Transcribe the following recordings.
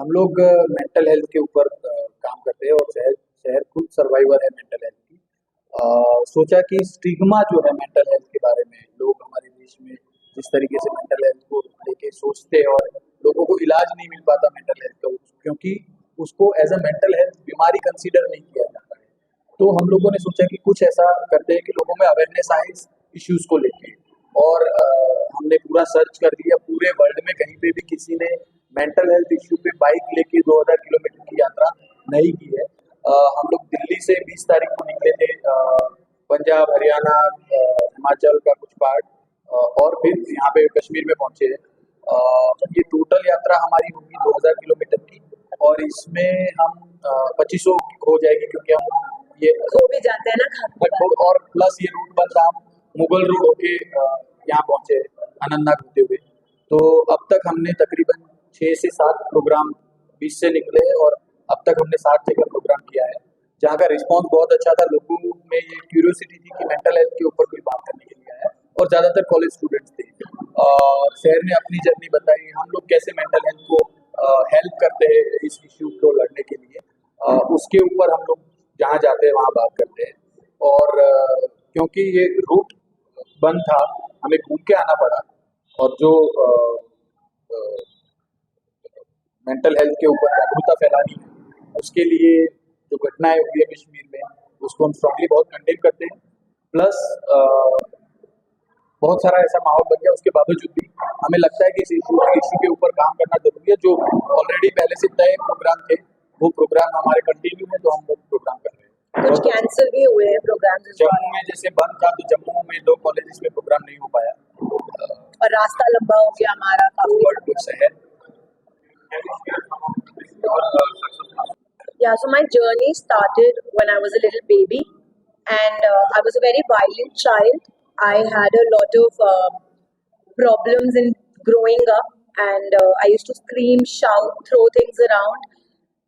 हम लोग mental health के ऊपर काम करते हैं और शहर शहर खुद सर्वाइवर है मेंटल हेल्थ की। सोचा कि स्टिग्मा जो है मेंटल हेल्थ के बारे में, लोग हमारे देश में जिस तरीके से मेंटल हेल्थ को लेके सोचते हैं और लोगों को इलाज नहीं मिल पाता मेंटल हेल्थ का, क्योंकि उसको एज अ मेंटल हेल्थ बीमारी कंसीडर नहीं किया जाता है। तो हम लोगों ने सोचा कि कुछ ऐसा करते हैं कि लोगों में अवेयरनेस आए इस इश्यूज को लेके। और हमने पूरा सर्च कर लिया पूरे वर्ल्ड में, कहीं पे भी किसी ने मेंटल हेल्थ इश्यू पे बाइक लेके 2000 किलोमीटर की यात्रा नहीं की है। हम लोग दिल्ली से 20 तारीख को निकले थे, पंजाब, हरियाणा, हिमाचल का कुछ पार्ट, और फिर यहाँ पे कश्मीर में पहुंचे हैं। ये टोटल यात्रा हमारी होगी 2000 किलोमीटर की, और इसमें हम 2500 हो जाएगी, क्योंकि हम ये खो भी जाते हैं ना खाते लगभग, और प्लस ये रूट बन रहा, हम मुगल रोड होके यहाँ पहुंचे अनंतनाग होते हुए। तो अब तक हमने तकरीबन 6 से 7 प्रोग्राम 20 से निकले हैं, और अब तक हमने 7 जगह प्रोग्राम किया है, जहाँ का रिस्पांस बहुत अच्छा था। लोगों में ये क्यूरियोसिटी थी कि मेंटल हेल्थ के ऊपर कोई बात करने के लिए आया है, और ज़्यादातर कॉलेज स्टूडेंट्स थे। और शहर ने अपनी जर्नी बताई, हम लोग कैसे मेंटल हेल्थ को हेल्प करते हैं इस इश्यू को लड़ने के लिए। उसके ऊपर हम लोग जहाँ जाते हैं वहाँ बात करते हैं। और क्योंकि ये रूट बंद था, हमें घूम के आना पड़ा। और जो मेंटल हेल्थ के ऊपर जागरूकता फैलानी है, उसके लिए जो घटनाएं हुई है कश्मीर में, उसको हम स्ट्रांगली बहुत कंडेम करते हैं। प्लस बहुत सारा ऐसा माहौल बन गया, उसके बावजूद भी हमें लगता है कि इस इशू के ऊपर काम करना जरूरी है। जो ऑलरेडी पहले से तय प्रोग्राम थे, वो प्रोग्राम हमारे कंटिन्यू है, तो हम वो प्रोग्राम कर रहे हैं। कुछ कैंसिल भी हुए हैं प्रोग्राम्स इस बार, जम्मू में जैसे बंद था, तो जम्मू में 2 कॉलेजेस में प्रोग्राम नहीं हो पाया। और रास्ता लंबा हो गया हमारा काफी। वर्ल्ड कुछ शहर Yeah, so my journey started when I was a little baby, and I was a very violent child. I had a lot of problems in growing up, and I used to scream, shout, throw things around.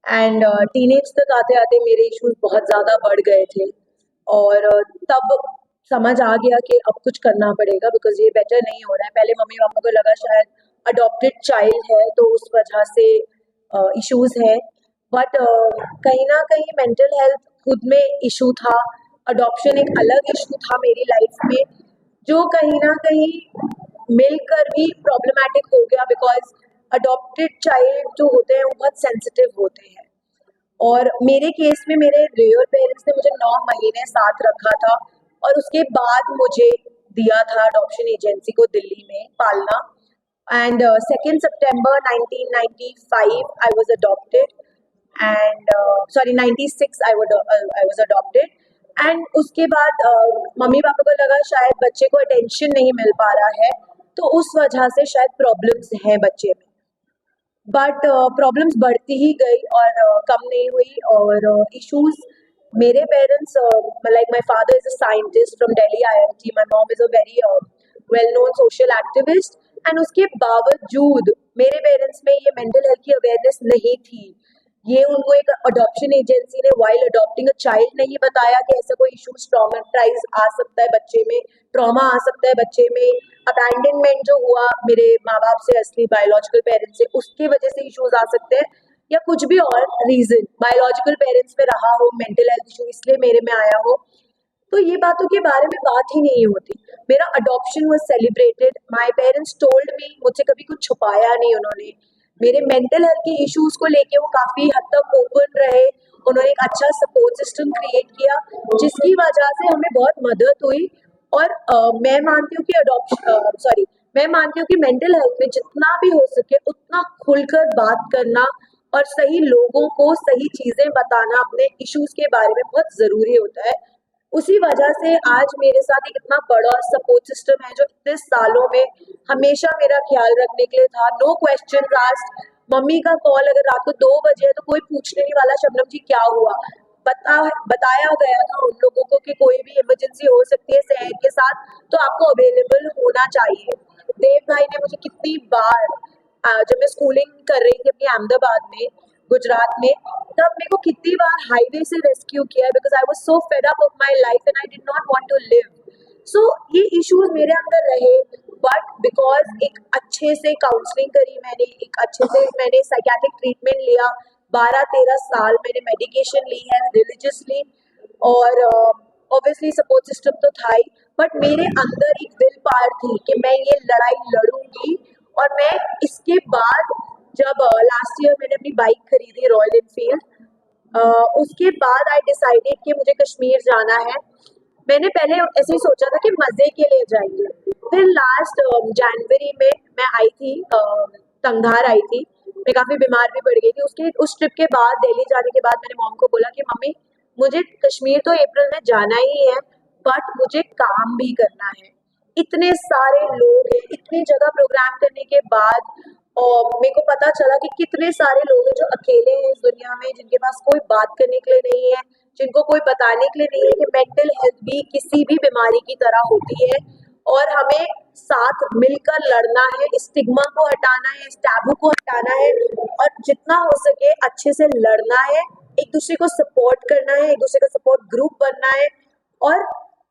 And teenage तक आते आते मेरे issues बहुत ज़्यादा बढ़ गए थे, और तब समझ आ गया कि अब कुछ करना पड़ेगा, बिकॉज ये बेटर नहीं हो रहा है। पहले मम्मी पापा को लगा शायद अडॉप्टेड चाइल्ड है तो उस वजह से इश्यूज है, बट कहीं ना कहीं मेंटल हेल्थ खुद में इशू था। अडॉप्शन एक अलग इशू था मेरी लाइफ में, जो कहीं ना कहीं मिलकर भी प्रॉब्लमैटिक हो गया, बिकॉज अडॉप्टेड चाइल्ड जो होते हैं वो बहुत सेंसिटिव होते हैं। और मेरे केस में मेरे रियल पेरेंट्स ने मुझे 9 महीने साथ रखा था, और उसके बाद मुझे दिया था अडॉप्शन एजेंसी को दिल्ली में पालना। And 2 September 1995 I was adopted, and sorry 96 I was adopted. And उसके बाद मम्मी पापा को लगा शायद बच्चे को अटेंशन नहीं मिल पा रहा है, तो उस वजह से शायद प्रॉब्लम्स हैं बच्चे में। बट प्रॉब्लम्स बढ़ती ही गई और कम नहीं हुई। और इश्यूज मेरे parents, like my father is a scientist from Delhi IIT, my mom is a very well known social activist, and उसके बावजूद मेरे पेरेंट्स में ये मेंटल हेल्थ की अवेयरनेस नहीं थी। ये उनको एक अडॉप्शन एजेंसी ने वाइल अडॉप्टिंग अ चाइल्ड नहीं बताया कि ऐसा कोई इश्यूज, ट्रॉमेटाइज आ सकता है बच्चे में, ट्रॉमा आ सकता है बच्चे में, अबैंडनमेंट जो हुआ मेरे माँ बाप से, असली बायोलॉजिकल पेरेंट्स से, उसकी वजह से इश्यूज आ सकते हैं, या कुछ भी और रीजन बायोलॉजिकल पेरेंट्स में रहा हो मेंटल हेल्थ इशू इसलिए मेरे में आया हो। तो ये बातों के बारे में बात ही नहीं होती। मेरा adoption was celebrated, my parents told me, मुझसे कभी कुछ छुपाया नहीं उन्होंने। मेरे मेंटल हेल्थ के इश्यूज को लेके वो काफी हद तक ओपन रहे, उन्होंने एक अच्छा सपोर्ट सिस्टम क्रिएट किया, जिसकी वजह से हमें बहुत मदद हुई। और मैं मानती हूँ कि मैं मानती हूँ कि मेंटल हेल्थ में जितना भी हो सके उतना खुलकर बात करना और सही लोगों को सही चीजें बताना अपने इश्यूज के बारे में बहुत जरूरी होता है। उसी वजह से आज मेरे साथ एक इतना बड़ा सपोर्ट सिस्टम है, जो इतने सालों में हमेशा मेरा ख्याल रखने के लिए था। नो क्वेश्चन आस्क्ड, मम्मी का कॉल अगर रात को 2 बजे है तो कोई पूछने नहीं वाला, शबनम जी क्या हुआ, बताया गया था उन लोगों को कि कोई भी इमरजेंसी हो सकती है शहर के साथ, तो आपको अवेलेबल होना चाहिए। देव भाई ने मुझे कितनी बार, जब मैं स्कूलिंग कर रही थी अपनी अहमदाबाद में, गुजरात में, तब मेरे को कितनी बार हाईवे से रेस्क्यू किया है, because I was so fed up of my life and I did not want to live. So ये इश्यूज मेरे अंदर रहे, बट बिकॉज एक अच्छे से काउंसलिंग करी मैंने, एक अच्छे से मैंने साइकेट्रिक ट्रीटमेंट लिया, 12-13 साल मैंने मेडिकेशन ली है रिलीजियसली, और ऑब्वियसली सपोर्ट सिस्टम तो था ही, बट मेरे अंदर एक विल पावर थी कि मैं ये लड़ाई लड़ूंगी। और मैं इसके बाद जब लास्ट ईयर मैंने अपनी बाइक खरीदी रॉयल एनफील्ड, उसके बाद आई डिसाइडेड कि मुझे कश्मीर जाना है। मैंने पहले ऐसे ही सोचा था कि मजे के लिए जाएंगे, फिर लास्ट जनवरी में मैं आई थी, तंगधार आई थी, मैं काफी बीमार भी पड़ गई थी। उसके उस ट्रिप के बाद दिल्ली जाने के बाद मैंने मॉम को बोला कि मम्मी मुझे कश्मीर तो अप्रैल में जाना ही है, बट मुझे काम भी करना है। इतने सारे लोग हैं, इतनी जगह प्रोग्राम करने के बाद, और मेरे को पता चला कि कितने सारे लोग हैं जो अकेले हैं इस दुनिया में, जिनके पास कोई बात करने के लिए नहीं है, जिनको कोई बताने के लिए नहीं है कि मेंटल हेल्थ भी किसी भी बीमारी की तरह होती है, और हमें साथ मिलकर लड़ना है, स्टिग्मा को हटाना है, इस टैबू को हटाना है, और जितना हो सके अच्छे से लड़ना है, एक दूसरे को सपोर्ट करना है, एक दूसरे का सपोर्ट ग्रुप बनना है, और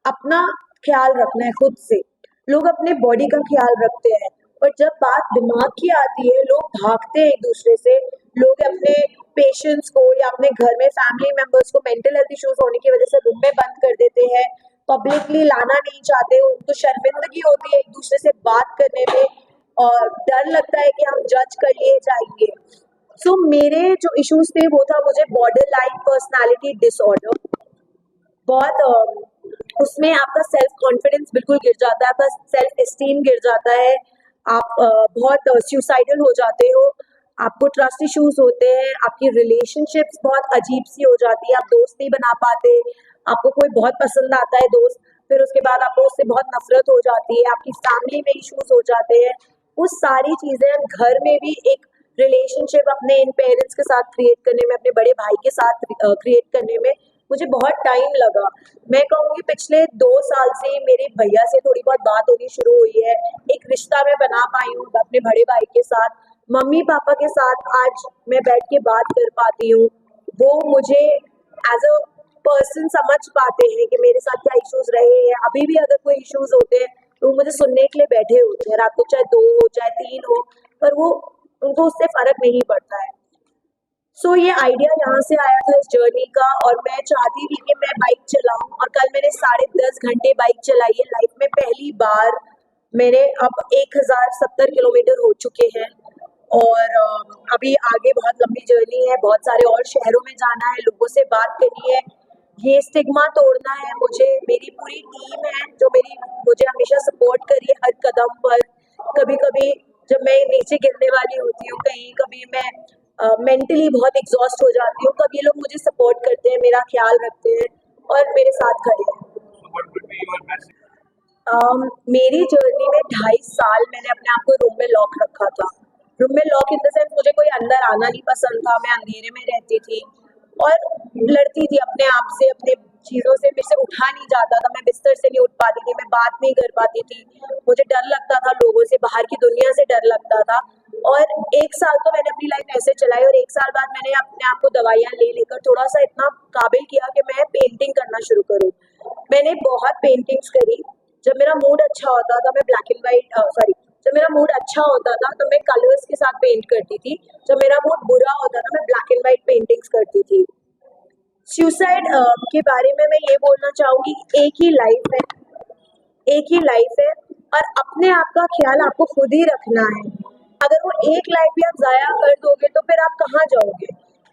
अपना ख्याल रखना है खुद से। लोग अपने बॉडी का ख्याल रखते हैं, पर जब बात दिमाग की आती है लोग भागते हैं एक दूसरे से। लोग अपने पेशेंट्स को या अपने घर में फैमिली मेंबर्स को मेंटल हेल्थ इश्यूज होने की वजह से रूम में बंद कर देते हैं, पब्लिकली लाना नहीं चाहते, उनको शर्मिंदगी होती है एक दूसरे से बात करने में, और डर लगता है कि हम जज कर लिए जाएंगे। सो मेरे जो इश्यूज थे वो था, मुझे बॉर्डर लाइन पर्सनैलिटी डिसऑर्डर, बहुत उसमें आपका सेल्फ कॉन्फिडेंस बिल्कुल गिर जाता है, आपका सेल्फ एस्टीम गिर जाता है, आप बहुत सुसाइडल हो जाते हो, आपको ट्रस्ट इश्यूज होते हैं, आपकी रिलेशनशिप्स बहुत अजीब सी हो जाती है, आप दोस्त नहीं बना पाते, आपको कोई बहुत पसंद आता है दोस्त, फिर उसके बाद आपको उससे बहुत नफरत हो जाती है, आपकी फैमिली में इश्यूज हो जाते हैं, वो सारी चीजें घर में भी एक रिलेशनशिप अपने इन पेरेंट्स के साथ क्रिएट करने में, अपने बड़े भाई के साथ क्रिएट करने में मुझे बहुत टाइम लगा। मैं कहूँगी पिछले 2 साल से मेरे भैया से थोड़ी बहुत बात होनी शुरू हुई है, एक रिश्ता मैं बना पाई हूँ अपने बड़े भाई के साथ, मम्मी पापा के साथ आज मैं बैठ के बात कर पाती हूँ, वो मुझे एज अ पर्सन समझ पाते हैं कि मेरे साथ क्या इश्यूज रहे हैं। अभी भी अगर कोई इश्यूज होते हैं तो वो मुझे सुनने के लिए बैठे होते हैं, रात को चाहे 2 हो चाहे 3 हो, पर वो उनको उससे फर्क नहीं पड़ता है। सो ये आइडिया यहाँ से आया था इस जर्नी का, और मैं चाहती थी कि मैं बाइक चलाऊं, और कल मैंने 10.5 घंटे बाइक चलाई है लाइफ में पहली बार। मेरे अब 1070 किलोमीटर हो चुके हैं, और अभी आगे बहुत लंबी जर्नी है, बहुत सारे और शहरों में जाना है, लोगों से बात करनी है, ये स्टिग्मा तोड़ना है मुझे। मेरी पूरी टीम है जो मुझे हमेशा सपोर्ट करी है हर कदम पर। कभी कभी जब मैं नीचे गिरने वाली होती हूँ कहीं, कभी मैं मेंटली बहुत एग्जॉस्ट हो जाती हूँ, तब ये लोग मुझे सपोर्ट करते हैं, मेरा ख्याल रखते हैं और मेरे साथ खड़े हैं। मेरी जर्नी में 2.5 साल मैंने अपने आप को रूम में लॉक रखा था। रूम में लॉक इन द सेंस, मुझे कोई अंदर आना नहीं पसंद था, मैं अंधेरे में रहती थी और लड़ती थी अपने आप से, अपने चीजों से। मेरे से उठा नहीं जाता था, मैं बिस्तर से नहीं उठ पाती थी, मैं बात नहीं कर पाती थी, मुझे डर लगता था लोगों से, बाहर की दुनिया से डर लगता था। और 1 साल तो मैंने अपनी लाइफ ऐसे चलाई, और 1 साल बाद मैंने अपने आप को दवाइयाँ ले लेकर थोड़ा सा इतना काबिल किया कि मैं पेंटिंग करना शुरू करूँ। मैंने बहुत पेंटिंग्स करी। जब मेरा मूड अच्छा होता था मैं ब्लैक एंड व्हाइट, सॉरी, जब मेरा मूड अच्छा होता था तो मैं कलर्स के साथ पेंट करती थी, जब मेरा मूड बुरा होता था मैं ब्लैक एंड व्हाइट पेंटिंग्स करती थी। सुसाइड के बारे में मैं ये बोलना चाहूंगी, एक ही लाइफ है, एक ही लाइफ है, और अपने आप का ख्याल आपको खुद ही रखना है। अगर वो एक लाइफ भी आप जाया कर दोगे तो फिर आप कहाँ जाओगे।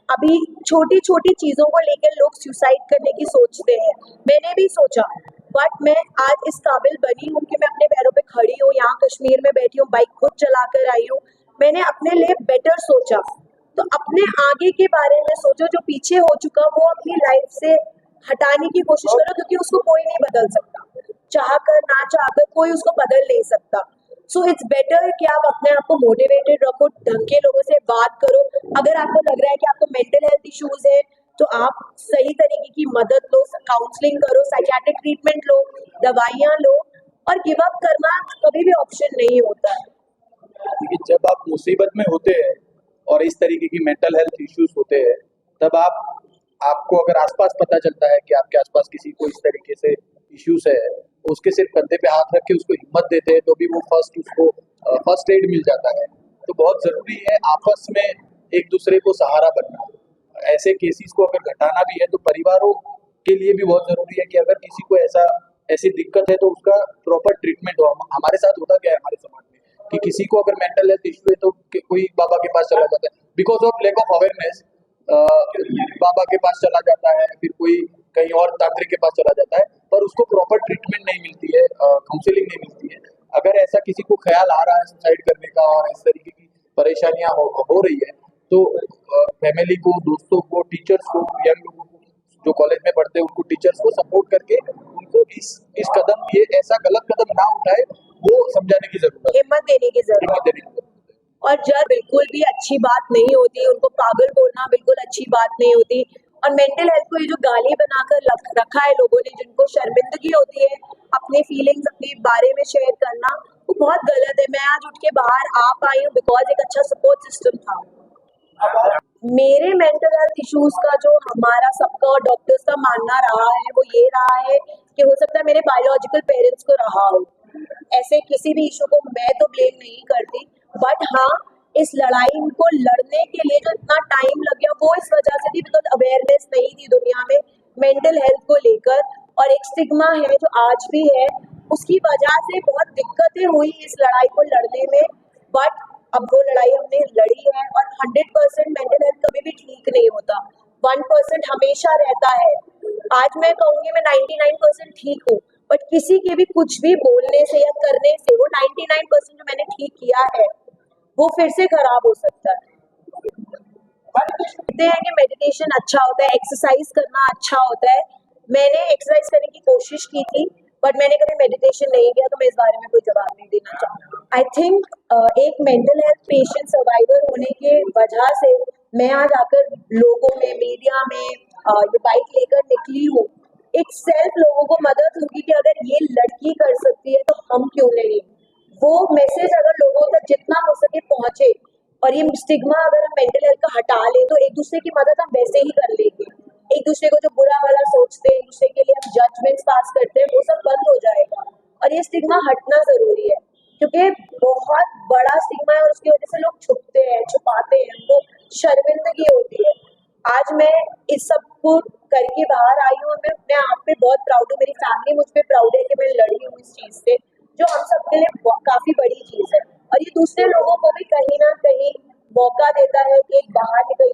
अभी छोटी छोटी चीजों को लेकर लोग सुसाइड करने की सोचते हैं, मैंने भी सोचा, बट मैं आज इस काबिल बनी हूँ कि मैं अपने पैरों पे खड़ी हूँ, यहाँ कश्मीर में बैठी हूँ, बाइक खुद चला कर आई हूँ। मैंने अपने लिए बेटर सोचा, तो अपने आगे के बारे में सोचो, जो पीछे हो चुका वो अपनी लाइफ से हटाने की कोशिश करो, क्योंकि उसको कोई नहीं बदल सकता, चाह कर ना चाह कर कोई उसको बदल नहीं सकता। सो इट्स बेटर कि आप अपने आप को मोटिवेटेड रखो, ढंग के लोगों से बात करो। अगर आपको लग रहा है कि आपको मेंटल हेल्थ इश्यूज है तो आप सही तरीके की मदद लो, काउंसलिंग करो, साइकियाट्रिक ट्रीटमेंट लो, दवाइयाँ लो, और गिव अप करना कभी भी ऑप्शन नहीं होता है। क्योंकि जब आप मुसीबत में होते हैं और इस तरीके की मेंटल हेल्थ इश्यूज होते हैं, तब आपको अगर आसपास पता चलता है कि आपके आसपास किसी को इस तरीके से इश्यूज है, उसके सिर्फ कंधे पे हाथ रख के उसको हिम्मत देते हैं तो भी वो उसको फर्स्ट एड मिल जाता है। तो बहुत ज़रूरी है आपस में एक दूसरे को सहारा बनना। ऐसे केसेस को अगर घटाना भी है तो परिवारों के लिए भी बहुत ज़रूरी है कि अगर किसी को ऐसी दिक्कत है तो उसका प्रॉपर ट्रीटमेंट हो। हमारे साथ होता क्या है हमारे समाज में कि किसी को अगर मेंटल हेल्थ इशू है तो कोई बाबा के पास चला जाता है, because of lack of awareness बाबा के पास चला जाता है, फिर कोई कहीं और तांत्रिक के पास चला जाता है, पर उसको प्रॉपर ट्रीटमेंट नहीं मिलती है, काउंसलिंग नहीं मिलती है। अगर ऐसा किसी को ख्याल आ रहा है सुसाइड करने का और इस तरीके की परेशानियां हो रही है तो फैमिली को, दोस्तों को, टीचर्स को, यंग लोगों को जो कॉलेज में पढ़ते हैं उनको, टीचर्स को सपोर्ट करके उनको इस कदम, ये ऐसा गलत कदम ना उठाए, वो समझाने की जरूरत है, हिम्मत देने की जरूरत हिम्मत देने की जरूरत है। और जज बिल्कुल भी अच्छी बात नहीं होती, उनको पागल बोलना बिल्कुल अच्छी बात नहीं होती। और मेंटल हेल्थ को ये जो गाली बनाकर रखा है लोगों ने, जिनको शर्मिंदगी होती है अपने फीलिंग्स अपने बारे में शेयर करना, वो बहुत गलत है। मैं आज उठ के बाहर आ पाई हूँ बिकॉज एक अच्छा सपोर्ट सिस्टम था। मेरे मेंटल हेल्थ इश्यूज का जो हमारा सबका और डॉक्टर्स का मानना रहा है वो ये रहा है कि हो सकता है मेरे बायोलॉजिकल पेरेंट्स को रहा हो। ऐसे किसी भी इशू को मैं तो ब्लेम नहीं करती, बट हाँ, इस लड़ाई को लड़ने के लिए जो इतना टाइम लग गया वो इस वजह से थी बिकॉज अवेयरनेस नहीं थी दुनिया में मेंटल हेल्थ को लेकर, और एक स्टिग्मा है जो आज भी है। उसकी वजह से बहुत दिक्कतें हुई इस लड़ाई को लड़ने में, बट अब वो लड़ाई हमने लड़ी है। और 100% मेंटल हेल्थ कभी भी ठीक नहीं होता, 1% हमेशा रहता है। आज मैं कहूंगी मैं 99% ठीक हूँ, बट किसी के भी कुछ भी बोलने से या करने से वो 99% जो मैंने ठीक किया है वो फिर से खराब हो सकता है। कहते हैं कि मेडिटेशन अच्छा होता है, एक्सरसाइज करना अच्छा होता है। मैंने एक्सरसाइज करने की कोशिश की थी, बट मैंने कभी मेडिटेशन नहीं किया, तो मैं इस बारे में कोई जवाब नहीं देना चाहूंगी। आई थिंक एक मेंटल हेल्थ पेशेंट सर्वाइवर होने के वजह से मैं आज आकर लोगों में, मीडिया में ये बाइक लेकर निकली हूँ। एक सेल्फ लोगों को मदद होगी कि अगर ये लड़की कर सकती है तो हम क्यों नहीं। वो मैसेज अगर लोगों तक जितना हो सके पहुंचे, और ये स्टिग्मा अगर हम मेंटल हेल्थ का हटा ले तो एक दूसरे की मदद हम वैसे ही कर लेंगे। एक दूसरे को जो बुरा भला सोचते हैं, एक दूसरे के लिए हम जजमेंट्स पास करते हैं, वो सब बंद हो जाएगा। और ये स्टिग्मा हटना जरूरी है क्योंकि बहुत बड़ा स्टिग्मा है और उसकी वजह से लोग छुपते हैं, छुपाते हैं, उनको शर्मिंदगी होती है। आज मैं इस सब को करके बाहर आई हूँ और मैं अपने आप पे बहुत प्राउड हूँ। मेरी फैमिली मुझ पे प्राउड है कि मैं लड़ी हूँ इस चीज से, जो हम सबके लिए काफी बड़ी चीज है। और ये दूसरे लोगों को भी कहीं ना कहीं मौका देता है कि एक बाहर निकल